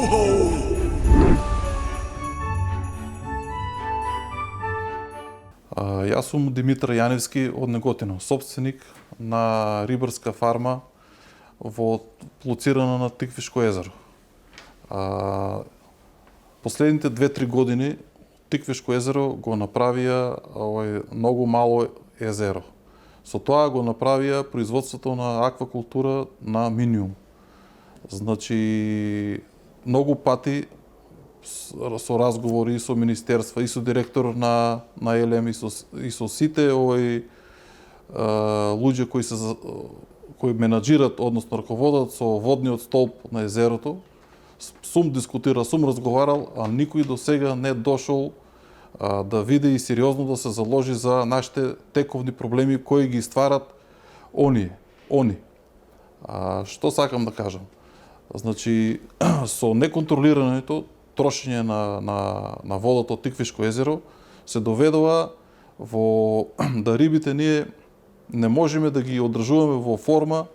Јас сум Димитар Јаневски од Неготино, собственик на рибарска фарма лоцирана на Тиквишко езеро. Последните 2-3 години Тиквишко езеро го направија многу мало езеро. Со тоа го направија производството на аквакултура на минимум. Значи, многу пати со разговори и со министерства, и со директор на ЕЛЕМ, и со сите луѓе кои менаџират, односно раководат со водниот столб на езерото, сум дискутирал, сум разговарал, а никој до сега не дошол да види и сериозно да се заложи за нашите тековни проблеми кои ги стварат они. Што сакам да кажам? Значи, со неконтролираното трошење на водата од Тиквишко езеро се доведува да рибите ние не можеме да ги одржуваме во форма,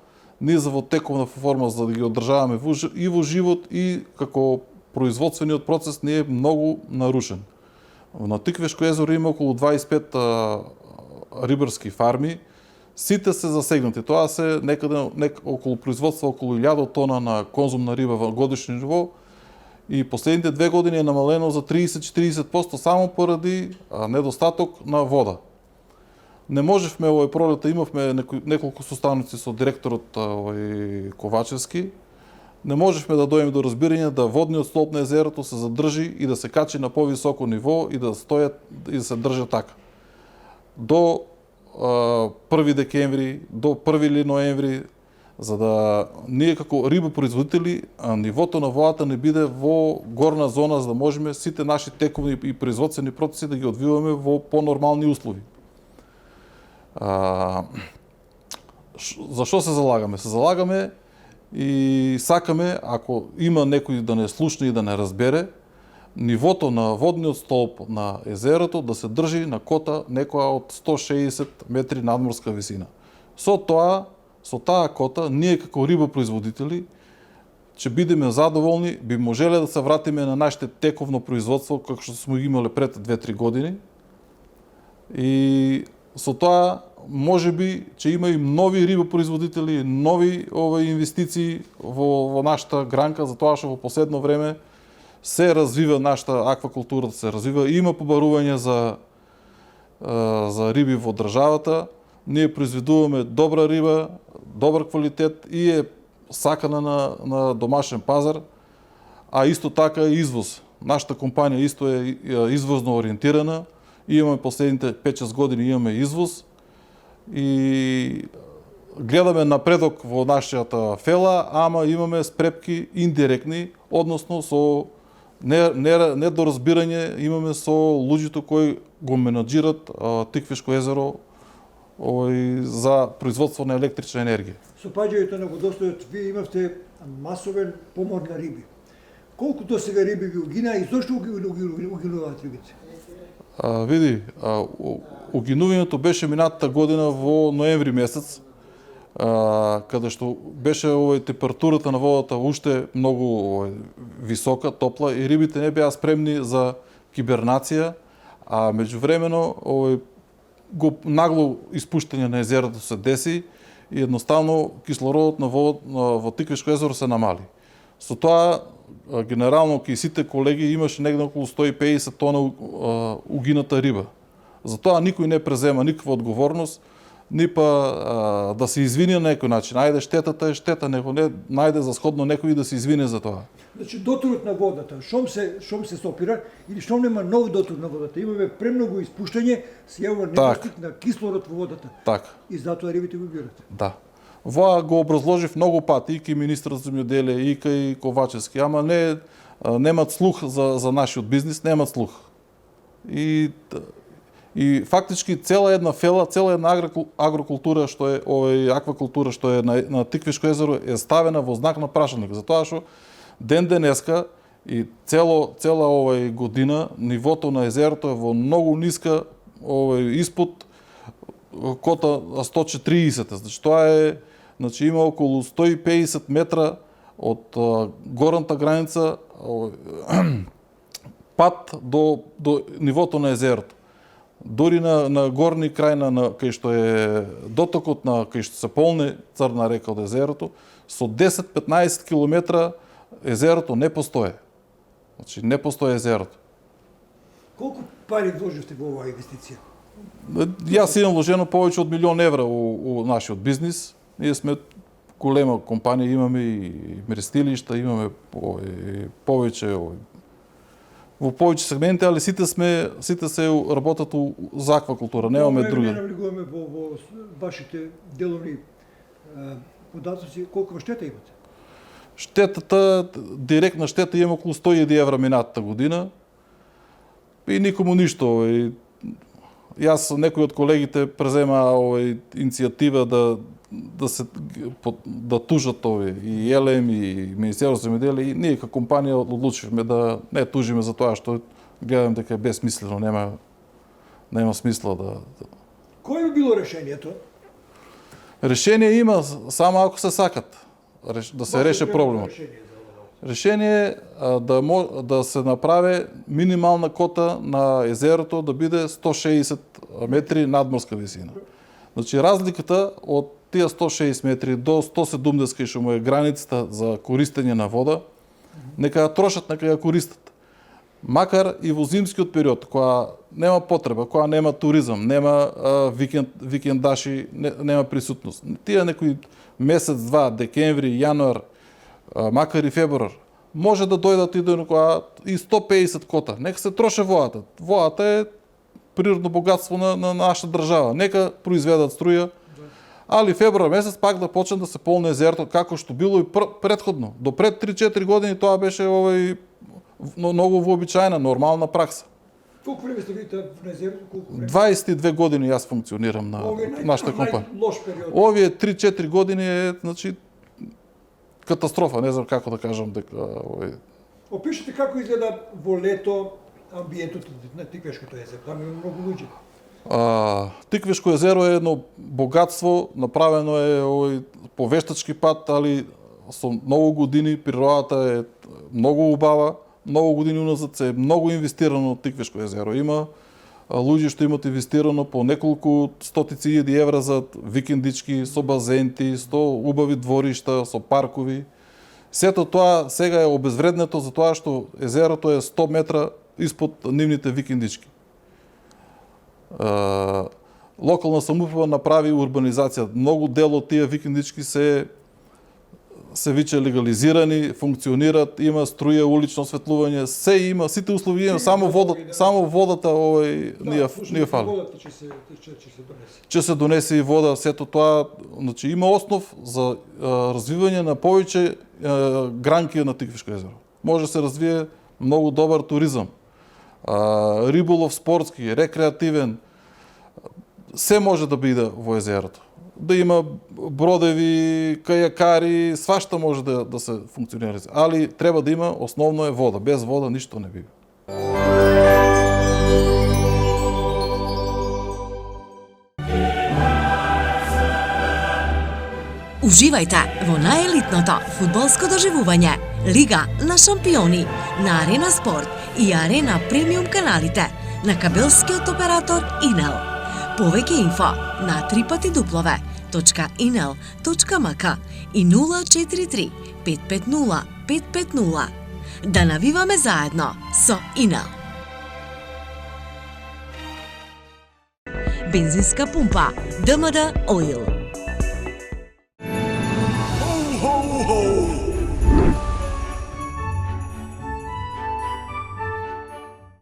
ние за во тековна форма, за да ги одржаваме и во живот, и како производствениот процес не е многу нарушен. На Тиквишко езеро има околу 25 рибарски фарми, сите се засегнати. Тоа се некаде околу производство околу 1000 тона на конзумна риба во годишно ниво, и последните 2 години е намалено за 30-40% само поради недостаток на вода. Не можевме овој пролета, имавме неколку состаноци со директорот Ковачевски, не можевме да дојдеме до разбирање да водниот столб на езерото се задржи и да се качи на повисоко ниво и да стојат и да се држат така. До 1 декември, до 1 ноември, за да ние како рибопроизводители нивото на водата не биде во горна зона, за да можеме сите наши тековни и производствени процеси да ги одвиваме во понормални услови. За што се залагаме? Се залагаме и сакаме, ако има некој да не слушне и да не разбере, нивото на водниот столб на езерото да се држи на кота некоја од 160 метри надморска висина. Со таа кота, ние како рибопроизводители ќе бидеме задоволни, би можеле да се вратиме на нашите тековно производство како што сме имале пред 2-3 години. И со тоа можеби ќе има и нови рибопроизводители, нови инвестиции во нашата гранка, затоа што во последно време се развива нашата аквакултура, се развива, има побарување за риби во државата. Ние произведуваме добра риба, добар квалитет и е сакана на домашен пазар, а исто така и извоз. Нашата компанија исто е извозно ориентирана. Имаме последните 5-6 години имаме извоз и гледаме напредок во нашата фела, ама имаме спрепки индиректни, односно со недоразбирање имаме со луѓето кои го менаџират Тиквишко езеро за производство на електрична енергија. Со паѓањето на водостојот вие имавте масовен помор на риби. Колку до сега риби ви угина и зошто угинуваат рибите? Види, угинувањето беше минатата година во ноември месец, каде што беше температурата на водата уште многу висока, топла и рибите не беа спремни за кибернација, а меѓувремено нагло испуштање на езерото се деси и едноставно кислородот на водот во Тиквишко езеро се намали. Со тоа генерално кај сите колеги имаше негде околу 150 тона угината риба. За тоа никој не презема никаква одговорност, ни па да се извини на некој начин. Ајде, штетата е штета, него не најде за сходно некој да се извини за тоа. Значи дотурот на водата, шом се стопира или шом нема нов дотур на водата, имаме премногу испуштање, се јавува недостиг на кислород во водата. Так. И затоа рибите го убирате. Да. Воа го образложив многу пати и кај министрот за земјоделие и кај Ковачевски, ама немат слух за нашиот бизнис, немат слух. И фактички цела една фела, цела една агрокултура што е аквакултура што е на Тиквишко езеро е ставена во знак на прашајник, затоа што ден денеска и цела година нивото на езерото е во многу ниска испод кота 140. Значи тоа има околу 150 метра од горната граница пат до нивото на езерото. Дори на горни крај кај што е дотокот на кај што се полне Црна река од езерото, со 10-15 километра езерото не постои. Значи не постои езерото. Колку пари вложивте во оваа инвестиција? Јас имам вложено повеќе од €1.000.000 у нашиот бизнис. Ние сме голема компанија, имаме и мрестилишта, имаме повеќе во повеќе сегменти, али сите се работат за аквакултура, немаме друга. Не навлегуваме во вашите деловни податоци, колку штета имате? Штетата, директна штета има околу €100.000 минатата година и никому ништо. Јас, некои од колегите презема иницијатива да тужат и ЕЛЕМ и Министерство за земјоделие, и ние како компанија одлучивме да не тужиме за тоа што гледам дека е безсмислено, нема смисла да. Кој би било решението? Решение има, само ако се сакат да се реши проблемот. Решение е да се направи минимална кота на езерото да биде 160 метри надморска висина. Значи разликата од тие 160 метри до 170 кај што му е границата за користење на вода, нека ја трошат, нека ја користат. Макар и во зимскиот период, кога нема потреба, кога нема туризам, нема викендаши, нема присутност. Тие некои месец, два, декември, јануар, макар и февруар, може да дојдат и 150 кота. Нека се троше водата. Водата е природно богатство на нашата држава. Нека произведат струја, али февруар месец пак да почне да се полне езерото, како што било и предходно. До пред 3-4 години тоа беше многу вообичаена, нормална пракса. Колку време сте видите на езерото? 22 години јас функционирам на нашата компанија. Овие 3-4 години е, значи, катастрофа, не знам како да кажам дека Опишете како изгледа во лето амбиентот на Тиквешкото езеро. Таму има многу луѓе. Тиквешко езеро е едно богатство, направено е по вештачки пат, али со многу години природата е многу убава. Многу години уназад се е многу инвестирано од Тиквешко езеро. Има луѓе што имат инвестирано по неколку стотици илјади евра за викендички, со базенти, со убави дворишта, со паркови. Сето тоа сега е обезвреднето за тоа што езерото е 100 метра испод нивните викендички. Локална самоуправа направи урбанизација. Многу дел од тие викендички се виќе легализирани, функционират, има струја, улично осветлување, се има, сите услови има, само водата ние фали. Ќе се донесе и вода, сето тоа, значи има основ за развивање на повеќе гранки на Тиквешко езеро. Може да се развие многу добар туризам, риболов спортски, рекреативен, се може да биде во езерото. Да има бродеви, кајакари, свашта може да се функционира. Али треба да има, основно е вода. Без вода ништо не бива. Уживајте во најелитното фудбалско доживување Лига на шампиони на Арена Спорт и Арена Премиум каналите на кабелскиот оператор Инел. Повеќе инфо на www.inel.mk и 043 550 550. Да навиваме заедно со Инел. Бензинска пумпа ДМД Оил.